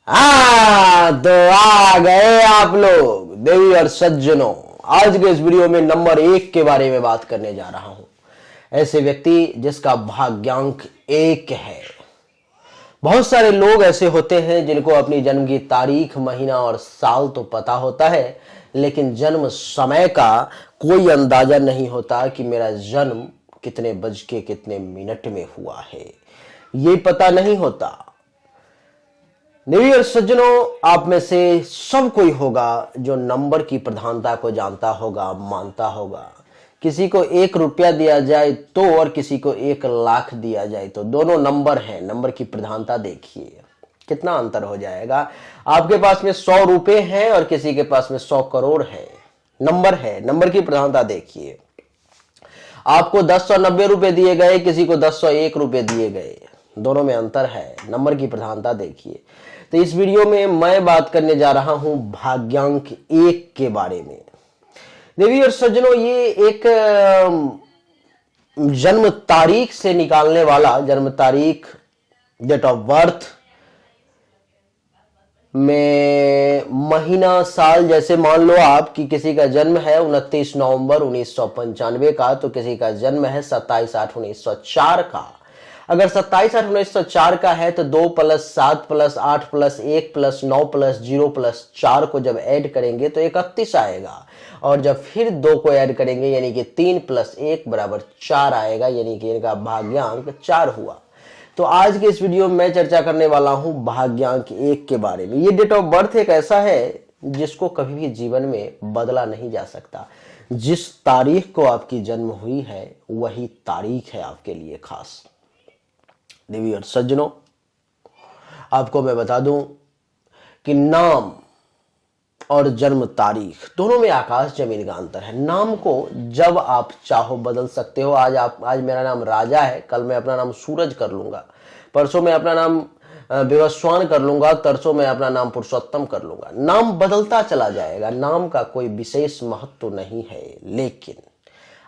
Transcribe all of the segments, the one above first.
तो आ गए आप लोग देवी और सज्जनों। आज के इस वीडियो में नंबर 1 के बारे में बात करने जा रहा हूं। ऐसे व्यक्ति जिसका भाग्यांक 1 है। बहुत सारे लोग ऐसे होते हैं जिनको अपनी जन्म की तारीख, महीना और साल तो पता होता है, लेकिन जन्म समय का कोई अंदाजा नहीं होता कि मेरा जन्म कितने बज के कितने मिनट में हुआ है, ये पता नहीं होता। देवी और सज्जनों, आप में से सब कोई होगा जो नंबर की प्रधानता को जानता होगा, मानता होगा। किसी को 1 रुपया दिया जाए तो और किसी को 1 लाख दिया जाए तो दोनों नंबर हैं। नंबर की प्रधानता देखिए कितना अंतर हो जाएगा। आपके पास में 100 रुपए हैं और किसी के पास में 100 करोड़ है। नंबर है, नंबर की प्रधानता देखिए। आपको 1090 रुपए दिए गए, किसी को 1001 रुपए दिए गए, दोनों में अंतर है। नंबर की प्रधानता देखिए। तो इस वीडियो में मैं बात करने जा रहा हूं भाग्यांक 1 के बारे में। देवी और सज्जनों, ये एक जन्म तारीख से निकालने वाला, जन्म तारीख, डेट ऑफ बर्थ में महीना, साल, जैसे मान लो आप कि किसी का जन्म है 29 नवंबर 1995 का, तो किसी का जन्म है 27/8/1904 का। अगर 27/8/1904 का है तो 2 + 7 + 8 + 1 + 9 + 0 + 4 को जब ऐड करेंगे तो 31 आएगा, और जब फिर 2 को ऐड करेंगे यानी कि 3 + 1 = 4 आएगा, यानी कि इनका भाग्यांक 4 हुआ। तो आज के इस वीडियो में मैं चर्चा करने वाला हूं भाग्यांक 1 के बारे में। ये डेट ऑफ बर्थ एक ऐसा है जिसको कभी भी जीवन में बदला नहीं जा सकता। जिस तारीख को आपकी जन्म हुई है वही तारीख है आपके लिए खास। देवी और सज्जनों, आपको मैं बता दूं कि नाम और जन्म तारीख दोनों में आकाश जमीन का अंतर है। नाम को जब आप चाहो बदल सकते हो। आज मेरा नाम राजा है, कल मैं अपना नाम सूरज कर लूंगा, परसों मैं अपना नाम विवस्वान कर लूंगा, तरसों मैं अपना नाम पुरुषोत्तम कर लूंगा। नाम बदलता चला जाएगा, नाम का कोई विशेष महत्व नहीं है, लेकिन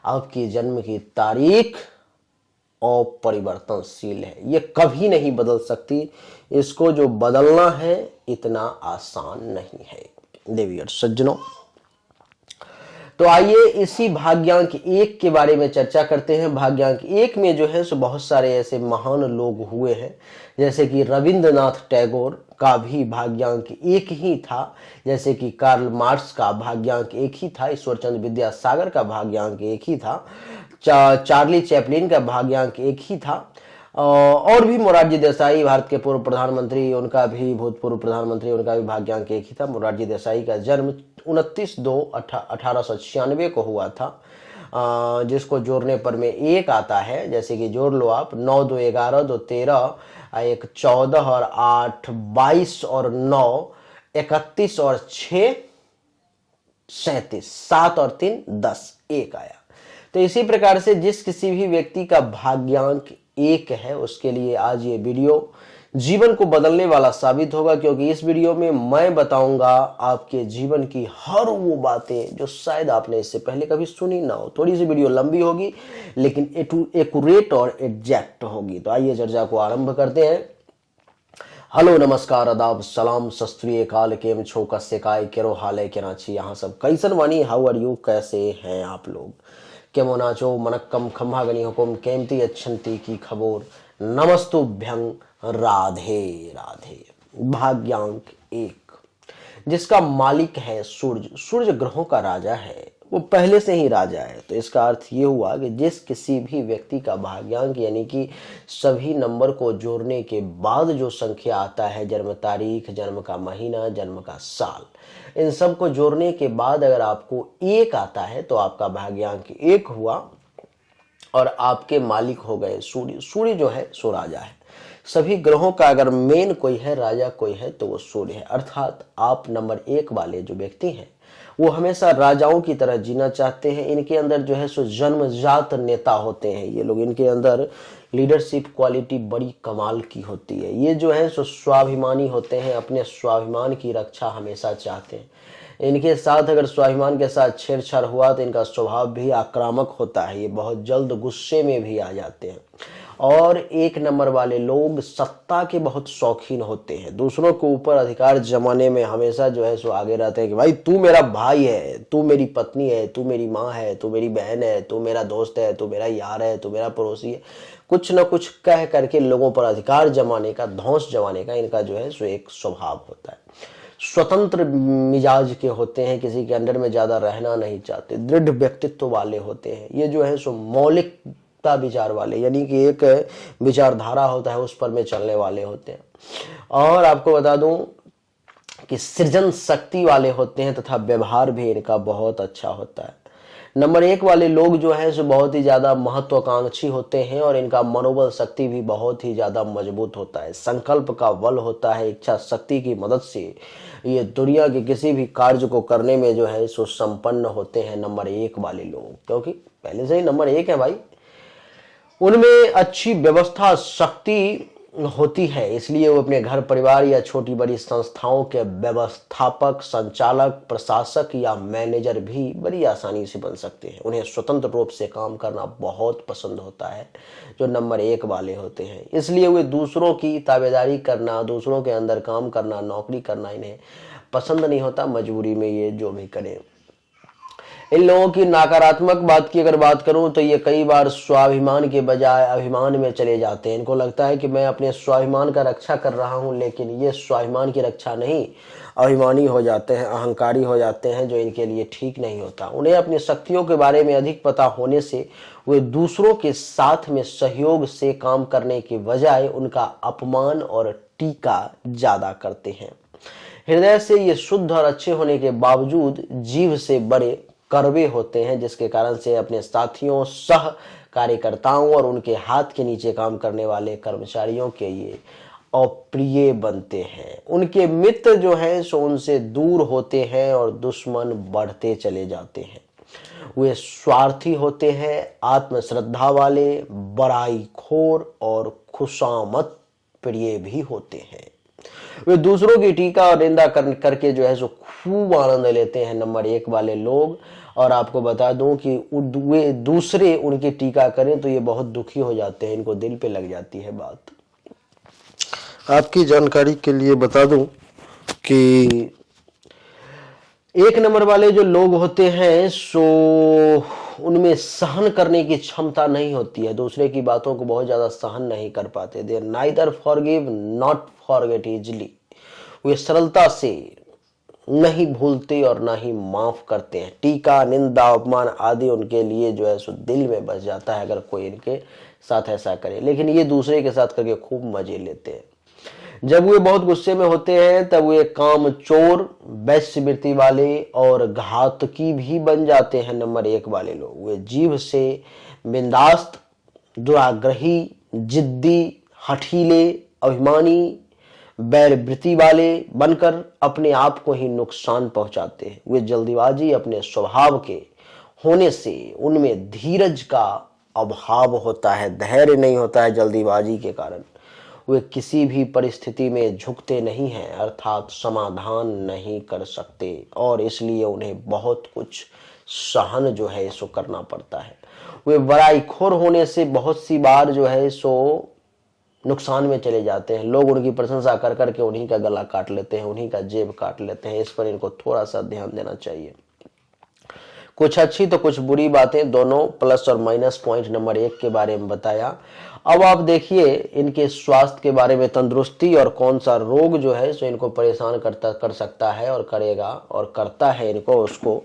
आपकी जन्म की तारीख अपरिवर्तनशील है, ये कभी नहीं बदल सकती। इसको जो बदलना है इतना आसान नहीं है। देवी और सज्जनों, तो आइए इसी भाग्यांक 1 के बारे में चर्चा करते हैं। भाग्यांक 1 में जो है सो बहुत सारे ऐसे महान लोग हुए हैं, जैसे कि रविंद्रनाथ टैगोर का भी भाग्यांक 1 ही था, जैसे कि कार्ल मार्क्स का भाग्यांक 1 ही था, ईश्वरचंद्र विद्यासागर का भाग्यांक 1 ही था, चार्ली चैपलिन का भाग्यांक 1 ही था, और भी मोरारजी देसाई, भारत के पूर्व प्रधानमंत्री, उनका भी, भूतपूर्व प्रधानमंत्री, उनका भी भाग्यांक 1 ही था। मोरारजी देसाई का जन्म 29/2/1896 को हुआ था, जिसको जोड़ने पर में 1 आता है। जैसे कि जोड़ लो आप, 9 2 11 2 13, 1 14 और 8 22 और 9 31 और 6 37, 7 और 3 10, 1 आया। तो इसी प्रकार से जिस किसी भी व्यक्ति का भाग्यांक 1 है उसके लिए आज ये वीडियो जीवन को बदलने वाला साबित होगा, क्योंकि इस वीडियो में मैं बताऊंगा आपके जीवन की हर वो बातें जो शायद आपने इससे पहले कभी सुनी ना हो। थोड़ी सी वीडियो लंबी होगी लेकिन एक्यूरेट और एग्जैक्ट होगी। तो आइए चर्चा को आरंभ करते हैं। हेलो, नमस्कार, आदाब, सलाम, सत श्री अकाल, केम छो, कस्से काय, केरो हाल है, कराची, यहाँ सब कैसन वानी, हाउ आर यू, कैसे हैं आप लोग, केमो नाचो, मनक्कम, खम्भा गनी हुकुम, केमती अच्छंती की खबोर, नमस्तुभ्यं, राधे राधे। भाग्यांक 1, जिसका मालिक है सूर्य, सूर्य ग्रहों का राजा है, वो पहले से ही राजा है। तो इसका अर्थ ये हुआ कि जिस किसी भी व्यक्ति का भाग्यांक यानी कि सभी नंबर को जोड़ने के बाद जो संख्या आता है, जन्म तारीख, जन्म का महीना, जन्म का साल, इन सब को जोड़ने के बाद अगर आपको 1 आता है तो आपका भाग्यांक 1 हुआ और आपके मालिक हो गए सूर्य। सूर्य जो है सो राजा है। सभी ग्रहों का अगर मेन कोई है, राजा कोई है, तो वो सूर्य है। अर्थात आप नंबर 1 वाले जो व्यक्ति हैं वो हमेशा राजाओं की तरह जीना चाहते हैं। इनके अंदर जो है सो जन्मजात नेता होते हैं ये लोग। इनके अंदर लीडरशिप क्वालिटी बड़ी कमाल की होती है। ये जो है सो स्वाभिमानी होते हैं, अपने स्वाभिमान की रक्षा हमेशा चाहते हैं। इनके साथ अगर स्वाभिमान के साथ छेड़छाड़ हुआ तो इनका स्वभाव भी आक्रामक होता है। ये बहुत जल्द गुस्से में भी आ जाते हैं और 1 नंबर वाले लोग सत्ता के बहुत शौकीन होते हैं, दूसरों के ऊपर अधिकार जमाने में हमेशा जो है सो आगे रहते हैं कि भाई तू मेरा भाई है, तू मेरी पत्नी है, तू मेरी माँ है, तू मेरी बहन है, तू मेरा दोस्त है, तू मेरा यार है, तू मेरा पड़ोसी है। कुछ ना कुछ कह करके लोगों पर अधिकार जमाने का, धौंस जमाने का इनका जो है सो एक स्वभाव होता है। स्वतंत्र मिजाज के होते हैं, किसी के अंडर में ज्यादा रहना नहीं चाहते, दृढ़ व्यक्तित्व वाले होते हैं। ये जो है सो मौलिकता विचार वाले, यानी कि एक विचारधारा होता है उस पर में चलने वाले होते हैं। और आपको बता दूं कि सृजन शक्ति वाले होते हैं तथा व्यवहार भी इनका बहुत अच्छा होता है। नंबर 1 वाले लोग जो हैं सो बहुत ही ज्यादा महत्वाकांक्षी होते हैं और इनका मनोबल शक्ति भी बहुत ही ज्यादा मजबूत होता है। संकल्प का बल होता है, इच्छा शक्ति की मदद से ये दुनिया के किसी भी कार्य को करने में जो है सो संपन्न होते हैं नंबर 1 वाले लोग, क्योंकि पहले से ही नंबर 1 है भाई। उनमें अच्छी व्यवस्था शक्ति होती है, इसलिए वो अपने घर परिवार या छोटी बड़ी संस्थाओं के व्यवस्थापक, संचालक, प्रशासक या मैनेजर भी बड़ी आसानी से बन सकते हैं। उन्हें स्वतंत्र रूप से काम करना बहुत पसंद होता है जो नंबर 1 वाले होते हैं, इसलिए वे दूसरों की ताबेदारी करना, दूसरों के अंदर काम करना, नौकरी करना इन्हें पसंद नहीं होता। मजबूरी में ये जो भी करें। इन लोगों की नकारात्मक बात की अगर बात करूं तो ये कई बार स्वाभिमान के बजाय अभिमान में चले जाते हैं। इनको लगता है कि मैं अपने स्वाभिमान का रक्षा कर रहा हूं, लेकिन ये स्वाभिमान की रक्षा नहीं, अभिमानी हो जाते हैं, अहंकारी हो जाते हैं, जो इनके लिए ठीक नहीं होता। उन्हें अपनी शक्तियों के बारे में अधिक पता होने से वे दूसरों के साथ में सहयोग से काम करने के बजाय उनका अपमान और टीका ज्यादा करते हैं। हृदय से ये शुद्ध और अच्छे होने के बावजूद जीभ से बड़े कड़वे होते हैं, जिसके कारण से अपने साथियों, सह कार्यकर्ताओं और उनके हाथ के नीचे काम करने वाले कर्मचारियों के ये अप्रिय बनते हैं। उनके मित्र जो हैं सो उनसे दूर होते हैं और दुश्मन बढ़ते चले जाते हैं। वे स्वार्थी होते हैं, आत्मश्रद्धा वाले, बड़ाई खोर और खुशामद प्रिय भी होते हैं। वे दूसरों की टीका और निंदा करके जो है सो खूब आनंद लेते हैं नंबर 1 वाले लोग। और आपको बता दूं कि वे दूसरे उनकी टीका करें तो ये बहुत दुखी हो जाते हैं, इनको दिल पे लग जाती है बात। आपकी जानकारी के लिए बता दूं कि 1 नंबर वाले जो लोग होते हैं सो उनमें सहन करने की क्षमता नहीं होती है, दूसरे की बातों को बहुत ज्यादा सहन नहीं कर पाते। They neither forgive not forget easily. वे सरलता से नहीं भूलते और ना ही माफ करते हैं। टीका, निंदा, अपमान आदि उनके लिए जो है सो दिल में बस जाता है अगर कोई इनके साथ ऐसा करे, लेकिन ये दूसरे के साथ करके खूब मजे लेते हैं। जब वे बहुत गुस्से में होते हैं तब वे कामचोर, वैश्यवृत्ति वाले और घातकी भी बन जाते हैं नंबर 1 वाले लोग। वे जीभ से बिंदास्त, दुराग्रही, जिद्दी, हठीले, अभिमानी, बैरवृत्ति वाले बनकर अपने आप को ही नुकसान पहुंचाते हैं। वे जल्दीबाजी अपने स्वभाव के होने से उनमें धीरज का अभाव होता है, धैर्य नहीं होता है जल्दीबाजी के कारण। वे किसी भी परिस्थिति में झुकते नहीं हैं, अर्थात समाधान नहीं कर सकते, और इसलिए उन्हें बहुत कुछ सहन जो है सो करना पड़ता है। वे बड़ाईखोर होने से बहुत सी बार जो है सो नुकसान में चले जाते हैं। लोग उनकी प्रशंसा कर करके उन्हीं का गला काट लेते हैं, उन्हीं का जेब काट लेते हैं। इस पर इनको थोड़ा सा ध्यान देना चाहिए। कुछ अच्छी तो कुछ बुरी बातें, दोनों प्लस और माइनस पॉइंट नंबर 1 के बारे में बताया। अब आप देखिए इनके स्वास्थ्य के बारे में, तंदुरुस्ती और कौन सा रोग जो है सो इनको परेशान कर सकता है और करेगा और करता है, इनको उसको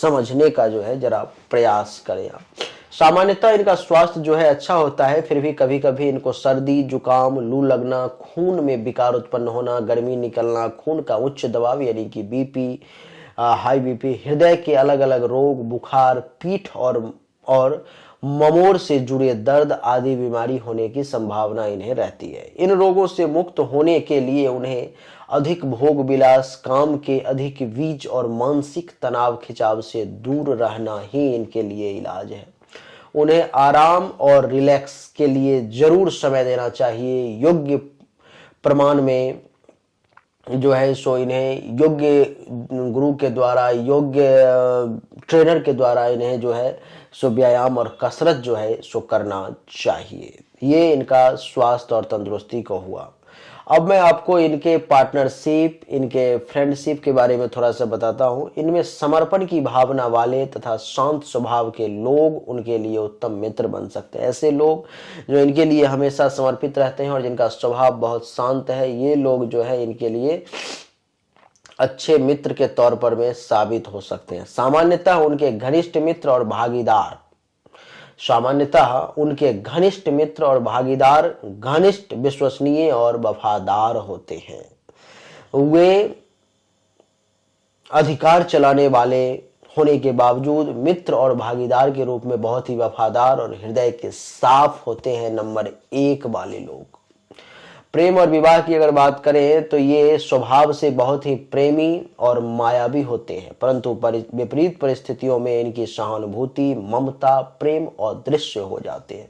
समझने का जो है जरा प्रयास करें आप। सामान्यतः इनका स्वास्थ्य जो है अच्छा होता है, फिर भी कभी कभी इनको सर्दी, जुकाम, लू लगना, खून में विकार उत्पन्न होना, गर्मी निकलना, खून का उच्च दबाव यानी कि बीपी, हाई बीपी, हृदय के अलग अलग रोग, बुखार, पीठ और ममोर से जुड़े दर्द आदि बीमारी होने की संभावना इन्हें रहती है। इन रोगों से मुक्त होने के लिए उन्हें अधिक भोग विलास, काम के अधिक बीज और मानसिक तनाव खिंचाव से दूर रहना ही इनके लिए इलाज है। उन्हें आराम और रिलैक्स के लिए जरूर समय देना चाहिए। योग्य प्रमाण में जो है सो इन्हें योग्य गुरु के द्वारा, योग्य ट्रेनर के द्वारा इन्हें जो है सो व्यायाम और कसरत जो है सो करना चाहिए। ये इनका स्वास्थ्य और तंदुरुस्ती को हुआ। अब मैं आपको इनके पार्टनरशिप, इनके फ्रेंडशिप के बारे में थोड़ा सा बताता हूँ। इनमें समर्पण की भावना वाले तथा शांत स्वभाव के लोग उनके लिए उत्तम मित्र बन सकते हैं। ऐसे लोग जो इनके लिए हमेशा समर्पित रहते हैं और जिनका स्वभाव बहुत शांत है, ये लोग जो है इनके लिए अच्छे मित्र के तौर पर में साबित हो सकते हैं। सामान्यतः उनके घनिष्ठ मित्र और भागीदार घनिष्ठ, विश्वसनीय और वफादार होते हैं। वे अधिकार चलाने वाले होने के बावजूद मित्र और भागीदार के रूप में बहुत ही वफादार और हृदय के साफ होते हैं। नंबर 1 वाले लोग। प्रेम और विवाह की अगर बात करें तो ये स्वभाव से बहुत ही प्रेमी और मायावी होते हैं, परंतु विपरीत परिस्थितियों में इनकी सहानुभूति, ममता, प्रेम और दृश्य हो जाते हैं।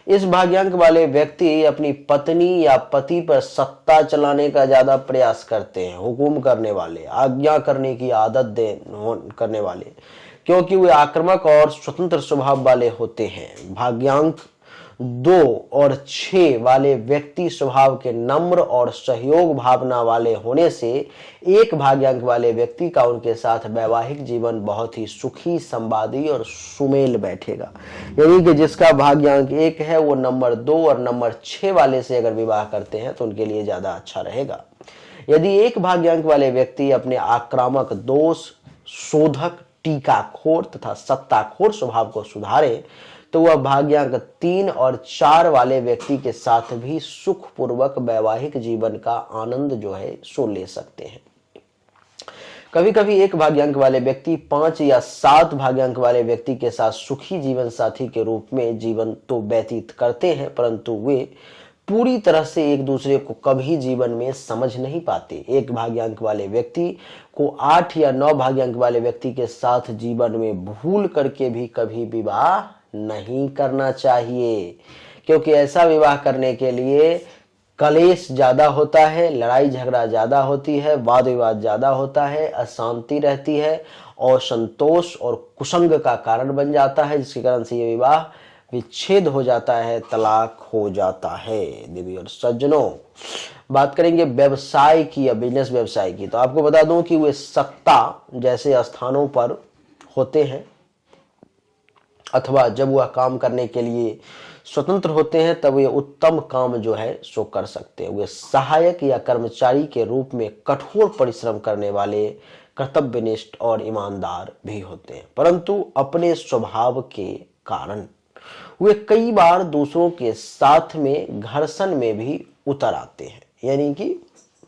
इस भाग्यांक वाले व्यक्ति अपनी पत्नी या पति पर सत्ता चलाने का ज्यादा प्रयास करते हैं। हुकुम करने वाले, आज्ञा करने की आदत करने वाले, क्योंकि वे आक्रामक और स्वतंत्र स्वभाव वाले होते हैं। भाग्यांक 2 और 6 वाले व्यक्ति स्वभाव के नम्र और सहयोग भावना वाले होने से एक भाग्यांक वाले व्यक्ति का उनके साथ वैवाहिक जीवन बहुत ही सुखी, संवादी और सुमेल बैठेगा। यानी कि जिसका भाग्यांक 1 है वो नंबर 2 और नंबर 6 वाले से अगर विवाह करते हैं तो उनके लिए ज्यादा अच्छा रहेगा। यदि एक भाग्यांक वाले व्यक्ति अपने आक्रामक, दोष शोधक, टीकाखोर तथा सत्ताखोर स्वभाव को सुधारे तो वह भाग्यांक 3 और 4 वाले व्यक्ति के साथ भी सुखपूर्वक वैवाहिक जीवन का आनंद जो है सो ले सकते हैं। कभी कभी एक भाग्यांक वाले व्यक्ति 5 या 7 भाग्यांक वाले व्यक्ति के साथ सुखी जीवन साथी के रूप में जीवन तो व्यतीत करते हैं, परंतु वे पूरी तरह से एक दूसरे को कभी जीवन में समझ नहीं पाते। एक भाग्यांक वाले व्यक्ति को 8 या 9 भाग्यांक वाले व्यक्ति के साथ जीवन में भूल करके भी कभी विवाह नहीं करना चाहिए, क्योंकि ऐसा विवाह करने के लिए कलेश ज्यादा होता है, लड़ाई झगड़ा ज्यादा होती है, वाद विवाद ज्यादा होता है, अशांति रहती है, असंतोष और कुसंग का कारण बन जाता है, जिसके कारण से ये विवाह विच्छेद हो जाता है, तलाक हो जाता है। देवी और सज्जनों, बात करेंगे व्यवसाय की या बिजनेस व्यवसाय की, तो आपको बता दूं कि वे सत्ता जैसे स्थानों पर होते हैं अथवा जब वह काम करने के लिए स्वतंत्र होते हैं तब वे उत्तम काम जो है सो कर सकते हैं। वे सहायक या कर्मचारी के रूप में कठोर परिश्रम करने वाले, कर्तव्यनिष्ठ और ईमानदार भी होते हैं, परंतु अपने स्वभाव के कारण वे कई बार दूसरों के साथ में घर्षण में भी उतर आते हैं। यानी कि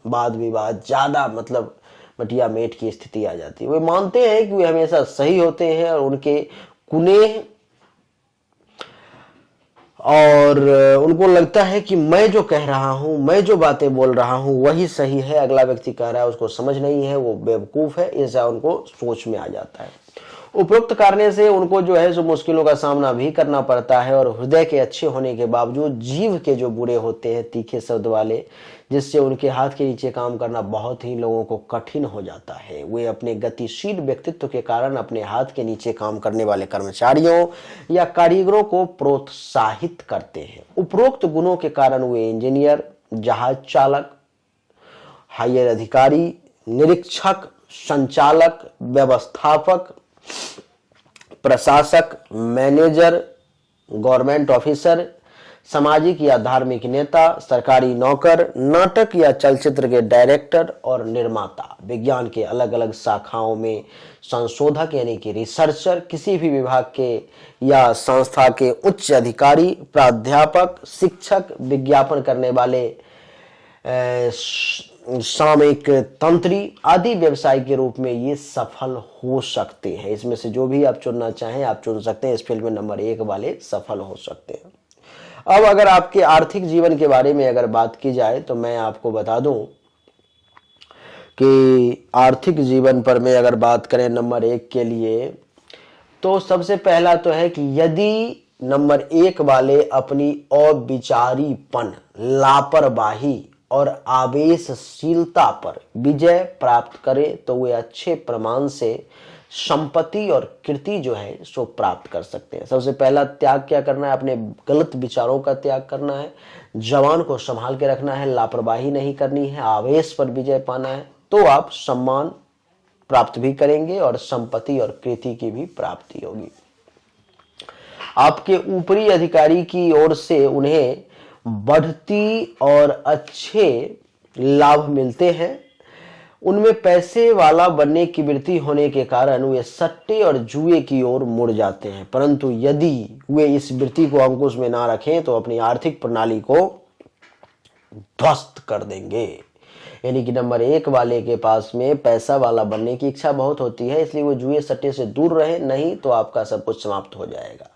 वाद विवाद ज्यादा, मतलब मटिया मेट की स्थिति आ जाती है। वे मानते हैं कि वे हमेशा सही होते हैं और उनके कुनेह और उनको लगता है कि मैं जो कह रहा हूं, मैं जो बातें बोल रहा हूं वही सही है, अगला व्यक्ति कह रहा है उसको समझ नहीं है, वो बेवकूफ है, ऐसा उनको सोच में आ जाता है। उपरोक्त करने से उनको जो है सो मुश्किलों का सामना भी करना पड़ता है और हृदय के अच्छे होने के बावजूद जीव के जो बुरे होते हैं, तीखे शब्द वाले, जिससे उनके हाथ के नीचे काम करना बहुत ही लोगों को कठिन हो जाता है। वे अपने गतिशील व्यक्तित्व के कारण अपने हाथ के नीचे काम करने वाले कर्मचारियों या कारीगरों को प्रोत्साहित करते हैं। उपरोक्त गुणों के कारण वे इंजीनियर, जहाज चालक, हायर अधिकारी, निरीक्षक, संचालक, व्यवस्थापक, प्रशासक, मैनेजर, गवर्नमेंट ऑफिसर, सामाजिक या धार्मिक नेता, सरकारी नौकर, नाटक या चलचित्र के डायरेक्टर और निर्माता, विज्ञान के अलग अलग शाखाओं में संशोधक यानी कि रिसर्चर, किसी भी विभाग के या संस्था के उच्च अधिकारी, प्राध्यापक, शिक्षक, विज्ञापन करने वाले, सामयिक तंत्री आदि व्यवसाय के रूप में ये सफल हो सकते हैं। इसमें से जो भी आप चुनना चाहें आप चुन सकते हैं। इस फील्ड में नंबर 1 वाले सफल हो सकते हैं। अब अगर आपके आर्थिक जीवन के बारे में अगर बात की जाए तो मैं आपको बता दूं कि आर्थिक जीवन पर में अगर बात करें नंबर 1 के लिए, तो सबसे पहला तो है कि यदि नंबर 1 वाले अपनी अविचारीपन, लापरवाही और आवेशशीलता पर विजय प्राप्त करे तो वे अच्छे प्रमाण से संपत्ति और कीर्ति जो है सो प्राप्त कर सकते हैं। सबसे पहला त्याग क्या करना है, अपने गलत विचारों का त्याग करना है, जवान को संभाल के रखना है, लापरवाही नहीं करनी है, आवेश पर विजय पाना है, तो आप सम्मान प्राप्त भी करेंगे और संपत्ति और कीर्ति की भी प्राप्ति होगी। आपके ऊपरी अधिकारी की ओर से उन्हें बढ़ती और अच्छे लाभ मिलते हैं। उनमें पैसे वाला बनने की वृत्ति होने के कारण वे सट्टे और जुए की ओर मुड़ जाते हैं, परंतु यदि वे इस वृत्ति को अंकुश में ना रखें तो अपनी आर्थिक प्रणाली को ध्वस्त कर देंगे। यानी कि नंबर 1 वाले के पास में पैसा वाला बनने की इच्छा बहुत होती है, इसलिए वो जुए सट्टे से दूर रहे, नहीं तो आपका सब कुछ समाप्त हो जाएगा।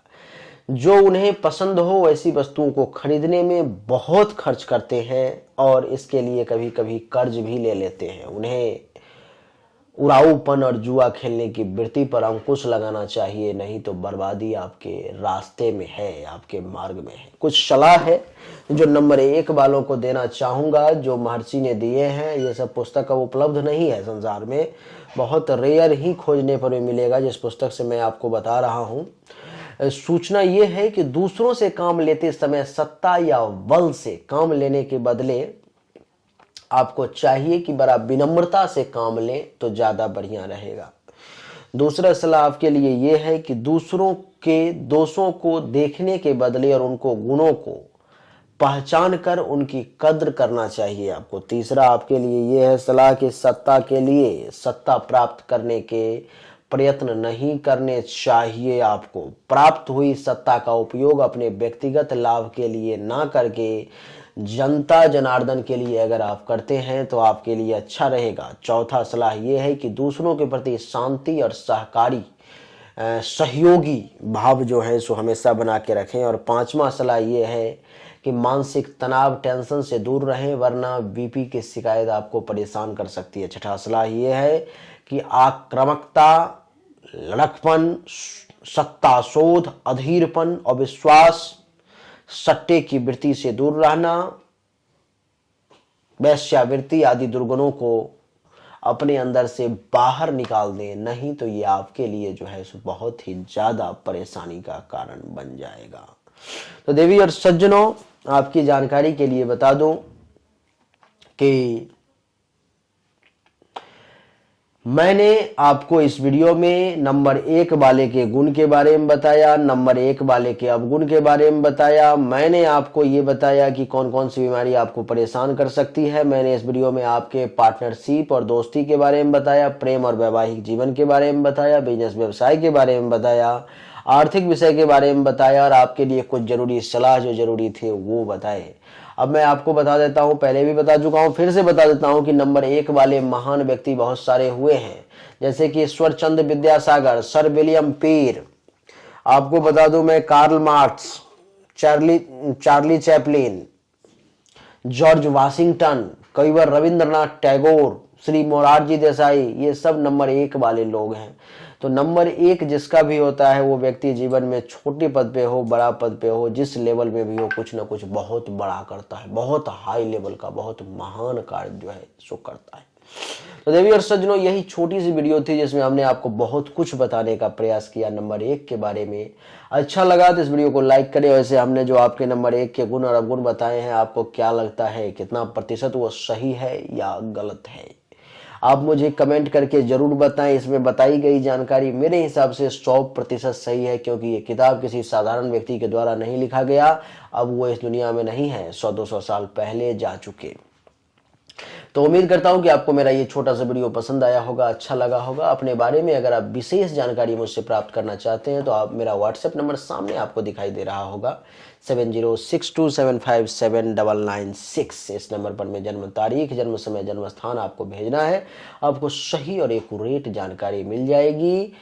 जो उन्हें पसंद हो ऐसी वस्तुओं को खरीदने में बहुत खर्च करते हैं और इसके लिए कभी कभी कर्ज भी ले लेते हैं। उन्हें उड़ाऊपन और जुआ खेलने की वृत्ति पर अंकुश लगाना चाहिए, नहीं तो बर्बादी आपके रास्ते में है, आपके मार्ग में है। कुछ सलाह है जो नंबर 1 वालों को देना चाहूंगा, जो महर्षि ने दिए हैं। ये सब पुस्तक अब उपलब्ध नहीं है संसार में, बहुत रेयर ही खोजने पर मिलेगा जिस पुस्तक से मैं आपको बता रहा हूँ। सूचना यह है कि दूसरों से काम लेते समय सत्ता या बल से काम लेने के बदले आपको चाहिए कि बड़ा विनम्रता से काम लें तो ज्यादा बढ़िया रहेगा। दूसरा सलाह आपके लिए यह है कि दूसरों के दोषों को देखने के बदले और उनको गुणों को पहचान कर उनकी कद्र करना चाहिए आपको। तीसरा आपके लिए यह है सलाह कि सत्ता के लिए सत्ता प्राप्त करने के प्रयत्न नहीं करने चाहिए आपको। प्राप्त हुई सत्ता का उपयोग अपने व्यक्तिगत लाभ के लिए ना करके जनता जनार्दन के लिए अगर आप करते हैं तो आपके लिए अच्छा रहेगा। चौथा सलाह यह है कि दूसरों के प्रति शांति और सहकारी सहयोगी भाव जो है सो हमेशा बना के रखें। और 5वां सलाह यह है कि मानसिक तनाव टेंशन से दूर रहें, वरना बीपी की शिकायत आपको परेशान कर सकती है। 6ठा सलाह यह है कि आक्रामकता, लड़कपन, सत्ता शोध, अधीरपन और विश्वास, सट्टे की वृत्ति से दूर रहना, वैश्यावृत्ति आदि दुर्गुणों को अपने अंदर से बाहर निकाल दें, नहीं तो ये आपके लिए जो है बहुत ही ज्यादा परेशानी का कारण बन जाएगा। तो देवी और सज्जनों, आपकी जानकारी के लिए बता दूं कि मैंने आपको इस वीडियो में नंबर 1 वाले के गुण के बारे में बताया, नंबर 1 वाले के अवगुण के बारे में बताया। मैंने आपको ये बताया कि कौन कौन सी बीमारी आपको परेशान कर सकती है। मैंने इस वीडियो में आपके पार्टनरशिप और दोस्ती के बारे में बताया, प्रेम और वैवाहिक जीवन के बारे में बताया, बिजनेस व्यवसाय के बारे में बताया, आर्थिक विषय के बारे में बताया और आपके लिए कुछ जरूरी सलाह जो जरूरी थे वो बताए। अब मैं आपको बता देता हूं, पहले भी बता चुका हूं, फिर से बता देता हूं कि नंबर 1 वाले महान व्यक्ति बहुत सारे हुए हैं, जैसे कि ईश्वर चंद्र विद्यासागर, सर विलियम पीर, आपको बता दूं मैं Karl Marx, Charlie Chaplin, George Washington, कई बार रविंद्रनाथ टैगोर, श्री मोरारजी देसाई, ये सब नंबर 1 वाले लोग हैं। तो नंबर 1 जिसका भी होता है वो व्यक्ति जीवन में छोटे पद पे हो, बड़ा पद पे हो, जिस लेवल में भी हो, कुछ ना कुछ बहुत बड़ा करता है, बहुत हाई लेवल का, बहुत महान कार्य जो है सो करता है। तो देवी और सज्जनों, यही छोटी सी वीडियो थी जिसमें हमने आपको बहुत कुछ बताने का प्रयास किया नंबर 1 के बारे में। अच्छा लगा तो इस वीडियो को लाइक करें। वैसे हमने जो आपके नंबर 1 के गुण और अवगुण बताए हैं, आपको क्या लगता है कितना प्रतिशत वो सही है या गलत है, आप मुझे कमेंट करके जरूर बताएं। इसमें बताई गई जानकारी मेरे हिसाब से 100% सही है, क्योंकि ये किताब किसी साधारण व्यक्ति के द्वारा नहीं लिखा गया। अब वो इस दुनिया में नहीं है, 100-200 साल पहले जा चुके। तो उम्मीद करता हूं कि आपको मेरा ये छोटा सा वीडियो पसंद आया होगा, अच्छा लगा होगा। अपने बारे में अगर आप विशेष जानकारी मुझसे प्राप्त करना चाहते हैं तो आप मेरा व्हाट्सएप नंबर सामने आपको दिखाई दे रहा होगा, 7062757996। इस नंबर पर मैं जन्म तारीख, जन्म समय, जन्म स्थान आपको भेजना है। आपको सही और एक्यूरेट जानकारी मिल जाएगी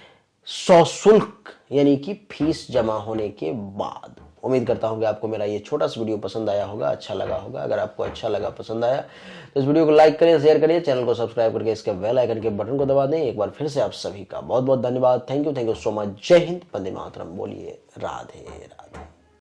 सशुल्क, यानी कि फीस जमा होने के बाद। उम्मीद करता हूं कि आपको मेरा ये छोटा सा वीडियो पसंद आया होगा, अच्छा लगा होगा। अगर आपको अच्छा लगा, पसंद आया तो इस वीडियो को लाइक करें, शेयर करें, चैनल को सब्सक्राइब करके इसके बेल आइकन के बटन को दबा दें। एक बार फिर से आप सभी का बहुत बहुत धन्यवाद। Thank you so much. जय हिंद, वंदे मातरम। बोलिए राधे राधे।